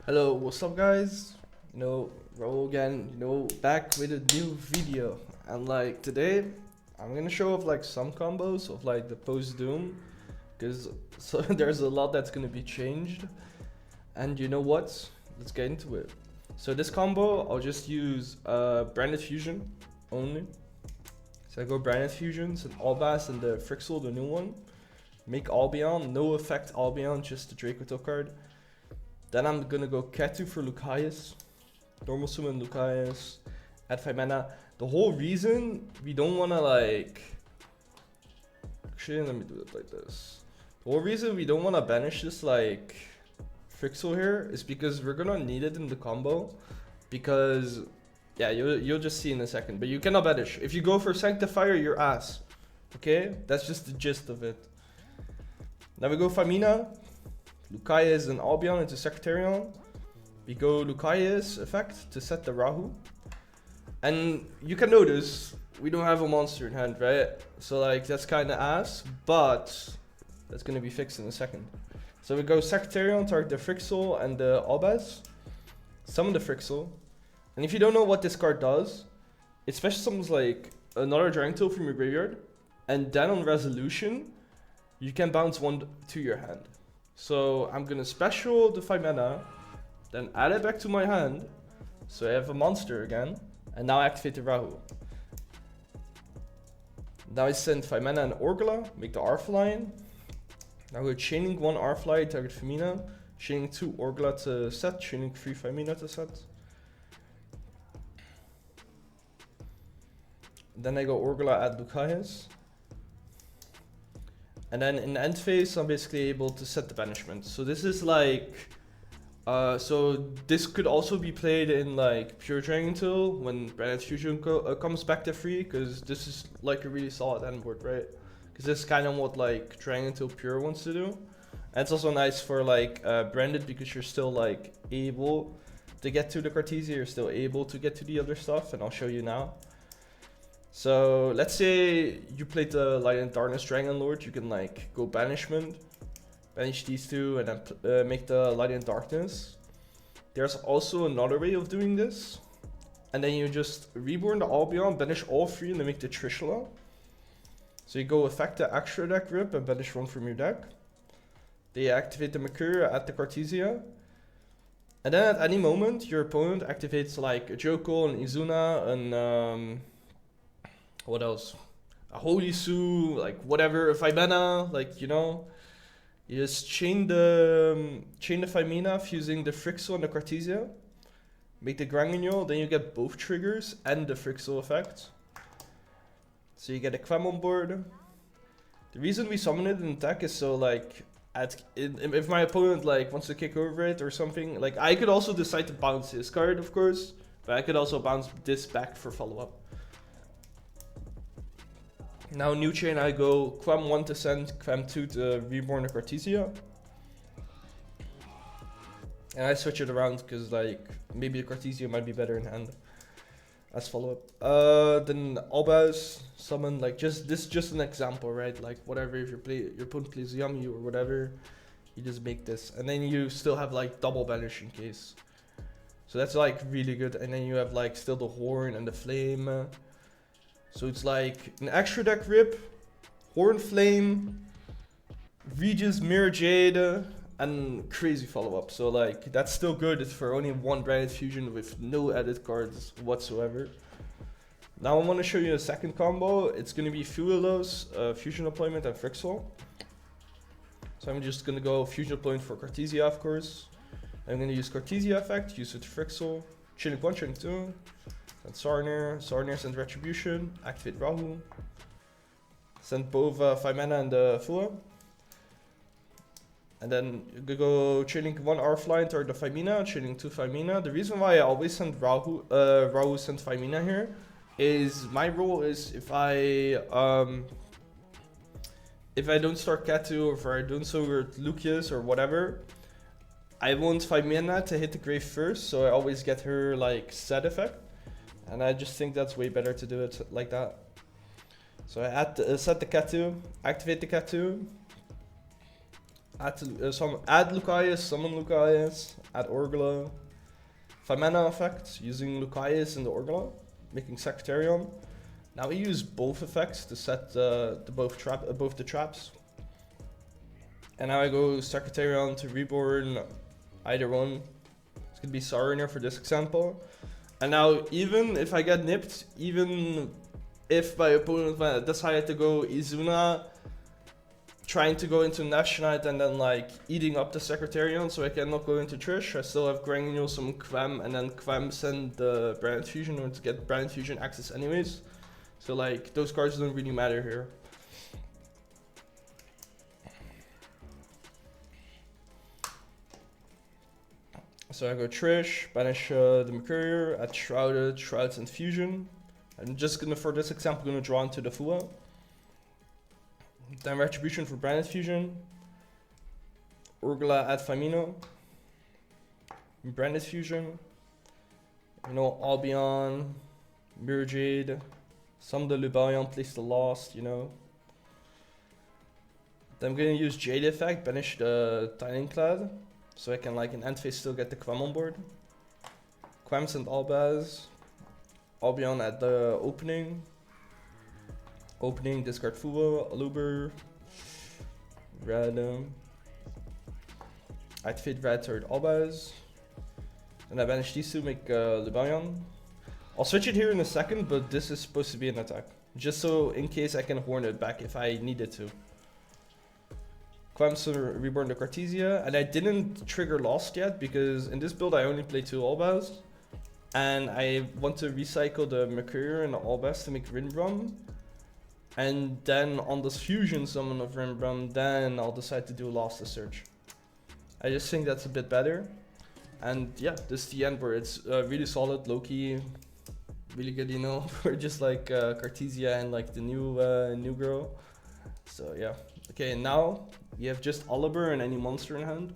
Hello, what's up guys? Raul again, back with a new video. And like today, I'm gonna show off like some combos of like the post Doom. Cause so there's a lot that's gonna be changed. And you know what? Let's get into it. So this combo, I'll just use Branded Fusion only. So I go Branded Fusions and Albas and the Frixel, the new one. Make Albion, no effect Albion, just the Dracotail card. Then I'm gonna go Ketu for Lucaeus. Normal summon Lucaeus. Add 5 mana. The whole reason we don't wanna like... Actually, let me do it like this. The whole reason we don't wanna banish this like... Frixel here is because we're gonna need it in the combo. Because... Yeah, you'll just see in a second. But you cannot banish. If you go for Sanctifier, you're ass. Okay? That's just the gist of it. Now we go Famina. Lucaeus and Albion into Secretarion. We go Lucaeus effect to set the Rahu. And you can notice we don't have a monster in hand, right? So like that's kind of ass, but that's gonna be fixed in a second. So we go Secretarion, target the Frixel and the Albas. Summon the Frixel. And if you don't know what this card does, it special summons like another Dracotail from your graveyard. And then on resolution, you can bounce one to your hand. So I'm gonna special the 5 mana, then add it back to my hand, so I have a monster again, and now activate the Rahu. Now I send 5 mana and Orgla, make the R-Flying. Now we're chaining 1 R-Fly, target Femina, chaining 2 Orgla to set, chaining 3 Femina to set. Then I go Orgla, add Lucaeus. And then in the end phase, I'm basically able to set the banishment. So this is like, so this could also be played in like pure Dracotail when Branded Fusion comes back to free, because this is like a really solid end board, right? Because this is kind of what like Dracotail pure wants to do. And it's also nice for like Branded because you're still like able to get to the Cartesia, you're still able to get to the other stuff, and I'll show you now. So let's say you played the Light and Darkness Dragon Lord, you can like go Banishment, banish these two, and then make the Light and Darkness. There's also another way of doing this, and then you just reborn the Albion, banish all 3, and then make the Trishula. So you go affect the extra deck rip and banish 1 from your deck. They activate the Mercuria at the Cartesia. And then at any moment, your opponent activates like a Joko, an Izuna, and what else? A Holy Sue, like whatever, a 5 mana, like, you know. You just chain the 5 mana, fusing the Frixel and the Cartesia. Make the Granguignol, then you get both triggers and the Frixel effect. So you get a Quem on board. The reason we summon it in attack is so like, if my opponent like wants to kick over it or something, like I could also decide to bounce his card, of course. But I could also bounce this back for follow-up. Now new chain, I go Quem 1 to send, Quem 2 to reborn the Cartesia. And I switch it around because like maybe the Cartesia might be better in hand as follow-up. Then Albas summon, like this is just an example, right? Like whatever, if your opponent plays Yummy or whatever, you just make this. And then you still have like double banish in case. So that's like really good. And then you have like still the Horn and the Flame. So it's like an extra deck rip, Horn Flame, Regis, Mirror Jade, and crazy follow-up. So like that's still good for only 1 Branded Fusion with no edit cards whatsoever. Now I want to show you a second combo. It's going to be Fuelos, Fusion Deployment, and Frixel. So I'm just going to go Fusion Deployment for Cartesia, of course. I'm going to use Cartesia effect, use it to Frixel, chaining 1, chaining 2. Send Sarnir send Retribution, activate Rahu. Send both 5 mana and the Fua. And then you go chaining 1 R-Fly and target the 5 mana, chaining 2 5 mana. The reason why I always send Rahu send 5 mana here is my rule is if I don't start Ketu or if I don't so with Lucius or whatever, I want 5 mana to hit the grave first, so I always get her like set effect. And I just think that's way better to do it like that. So I set the Ketu, activate the Ketu. add Lucaeus, summon Lucaeus, add Orgla. 5 mana effect, using Lucaeus in the Orgla, making Secretarion. Now we use both effects to set both the traps. And now I go Secretarion to Reborn either one. It's gonna be Sariner for this example. And now even if I get nipped, even if my opponent decided to go Izuna, trying to go into Nationite and then like eating up the Secretarion so I cannot go into Trish, I still have Granule, some Quem, and then Quem send the Brand Fusion or to get Brand Fusion access anyways. So like those cards don't really matter here. So I go Trish, banish the Mercurier, add Shrouded, Shrouds and Fusion. I'm just gonna, for this example, gonna draw into the Fua. Then Retribution for Branded Fusion. Urgla add Famino. Branded Fusion. You know, Albion, Mirror Jade. Some of the Lubalion, place the Lost, you know. Then I'm gonna use Jade effect, banish the Tinyclad. So I can, like, in end phase still get the Quem on board. Quems and Albaz. Albion at the opening. Opening, discard Fua, Aluber. Red. Activate Red third Albaz. And I banish these two, make Lubalion. I'll switch it here in a second, but this is supposed to be an attack. Just so in case I can horn it back if I needed to. Quem's Reborn the Cartesia, and I didn't trigger Lost yet because in this build I only play 2 Albaz. And I want to recycle the Mercurier and the Albaz to make Rinbrum. And then on this fusion summon of Rinbrum, then I'll decide to do Lost to Search. I just think that's a bit better. And yeah, this is the end where it's really solid, low-key, really good, you know, for just like Cartesia and like the new girl. So yeah. Okay, now you have just Oliver and any monster in hand.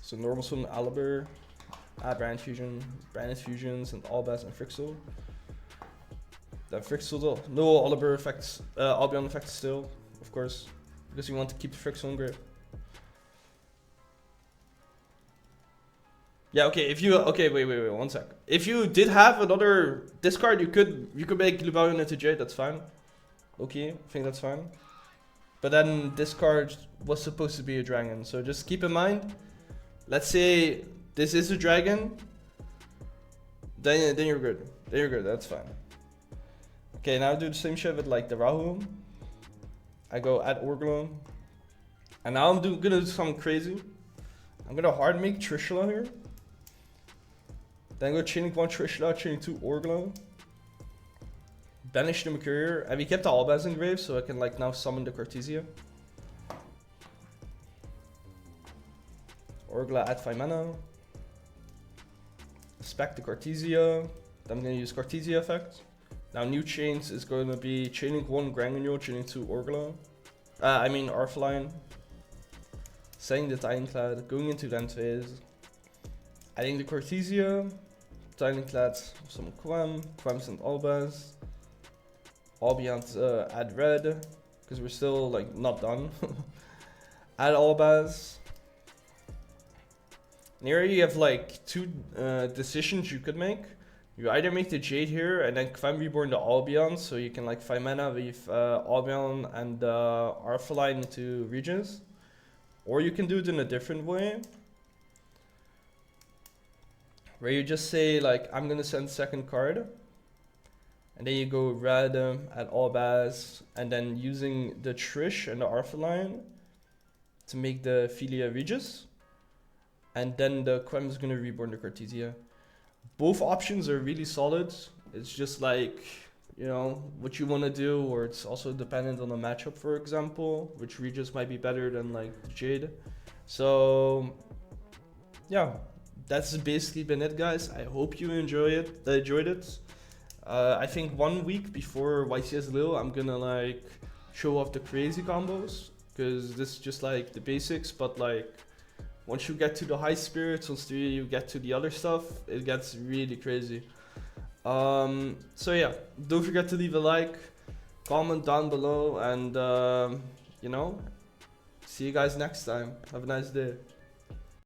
So normal summon Oliver, add Brand Fusion, Branded Fusions, and Albaz and Frixel. Then Frixel, no Oliver effects, Albion effects still, of course, because you want to keep the Frixel in grip. Yeah, okay, if you, okay, wait, 1 sec. If you did have another discard, you could make Lubalion into Jade, that's fine. Okay, I think that's fine. But then this card was supposed to be a dragon, so just keep in mind. Let's say this is a dragon, then you're good. Then you're good. That's fine. Okay, now I do the same shit with like the Rahu. I go add Orgla, and now I'm gonna do something crazy. I'm gonna hard make Trishula here. Then go chaining 1 Trishula, chaining 2 Orgla. Banish the Mercurier, and we kept the Albaz in grave, so I can like now summon the Cartesia. Orgla add 5 mana. Spec the Cartesia. Then I'm gonna use Cartesia effect. Now new chains is going to be chaining 1 Granguignol, chaining 2 Orgla. I mean Arfline. Setting the Tinyclad, going into the end phase. Adding the Cartesia. Tinyclad, some Quems and Albaz. Albion add red, because we're still like not done. Add Albaz. And here you have like 2 decisions you could make. You either make the Jade here and then Quem Reborn the Albion, so you can like 5 mana with Albion and Arfaline into Regis. Or you can do it in a different way, where you just say like, I'm gonna send second card. And then you go red at Albaz, and then using the Trish and the Arfaline to make the Philia Regis. And then the Quem is gonna reborn the Cartesia. Both options are really solid. It's just like, you know, what you wanna do, or it's also dependent on the matchup, for example, which Regis might be better than like Jade. So yeah, that's basically been it, guys. I hope you enjoyed it. I think 1 week before YCS Lille, I'm gonna like show off the crazy combos, because this is just like the basics, but like once you get to the high spirits, once you get to the other stuff, it gets really crazy. So yeah, don't forget to leave a like, comment down below, and you know, See you guys next time. Have a nice day.